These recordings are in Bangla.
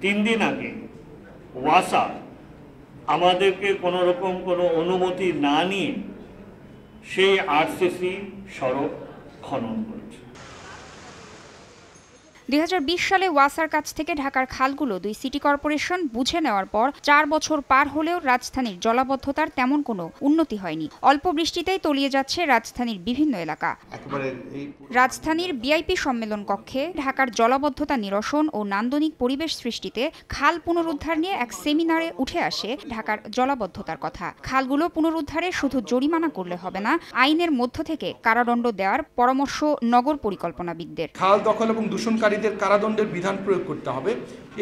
3 দিন আগে ওয়াসা আমাদেরকে কোনো রকম কোনো অনুমতি না নিয়ে সেই আরসিসি সড়ক খনন করেছে। 2020 সালে ওয়াসার কাছ থেকে ঢাকার খালগুলো দুই সিটি কর্পোরেশন বুঝে নেওয়ার পর 4 বছর পার হলেও রাজধানীর জলাবদ্ধতার তেমন কোনো উন্নতি হয়নি। অল্প বৃষ্টিতেই তলিয়ে যাচ্ছে রাজধানীর বিভিন্ন এলাকা। রাজধানীর বিআইপি সম্মেলন কক্ষে ঢাকার জলাবদ্ধতা নিরসন ও নান্দনিক পরিবেশ সৃষ্টিতে খাল পুনরুদ্ধার নিয়ে এক সেমিনারে উঠে আসে ঢাকার জলাবদ্ধতার কথা। খালগুলো পুনরুদ্ধারে শুধু জরিমানা করলে হবে না, আইনের মধ্য থেকে কারাদণ্ড দেওয়ার পরামর্শ নগর পরিকল্পনাবিদদের। খাল দখল এবং দূষণকারীদের কারাদণ্ডের বিধান প্রয়োগ করতে হবে।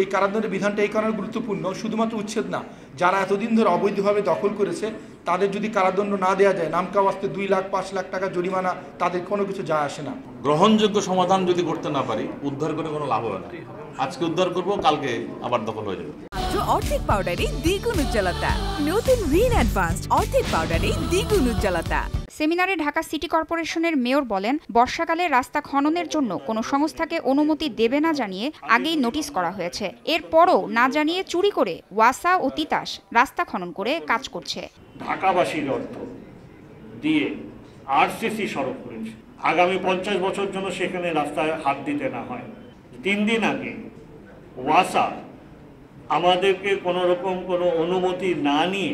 এই কারাদণ্ডের বিধানটা এই কারণে গুরুত্বপূর্ণ, শুধুমাত্র উচ্ছেদ না, যারা এতদিন ধরে অবৈধভাবে দখল করেছে তাদের যদি কারাদণ্ড না দেওয়া যায়, নামকা ওয়াস্তে 2 লাখ 5 লাখ টাকা জরিমানা, তাদের কোনো কিছু যায় আসে না। গ্রহণযোগ্য সমাধান যদি করতে না পারি, উদ্ধার করে কোনো লাভ হবে না। আজকে উদ্ধার করব, কালকে আবার দখল হয়ে যাবে। অর্ধেক পাউডারে দ্বিগুণ উজ্জ্বলতা, নতুন রিন অ্যাডভান্সড অর্ধেক পাউডারে দ্বিগুণ উজ্জ্বলতা। সেমিনারে ঢাকা সিটি কর্পোরেশনের মেয়র বলেন, বর্ষাকালে রাস্তা খননের জন্য কোনো সংস্থাকে অনুমতি দেবে না জানিয়ে আগেই নোটিশ করা হয়েছে। এরপরও না জানিয়ে চুরি করে ওয়াসা ও তিতাস রাস্তা খনন করে কাজ করছে। ঢাকাবাসীর অর্থ দিয়ে আরসিসি সড়ক করেছে, আগামী 50 বছর জন্য সেখানে রাস্তায় হাত দিতে না হয়। 3 দিন আগে ওয়াসা আমাদেরকে কোনো রকম কোনো অনুমতি না নিয়ে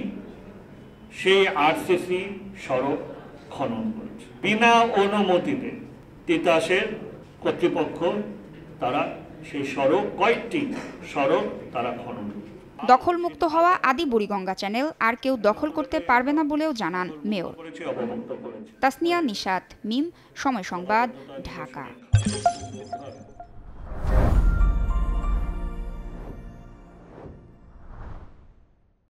সেই আরসিসি সড়ক খনন করেছে। বিনা অনুমতিতে তিতাসের কর্তৃপক্ষ তারা সেই সড়ক, কয়েকটি সড়ক তারা খনন করে। দখলমুক্ত হওয়া আদি বুড়িগঙ্গা চ্যানেল আর কেউ দখল করতে পারবে না বলেও জানান মেয়র। তাসনিয়া নিশাত, মিম, সময় সংবাদ, ঢাকা।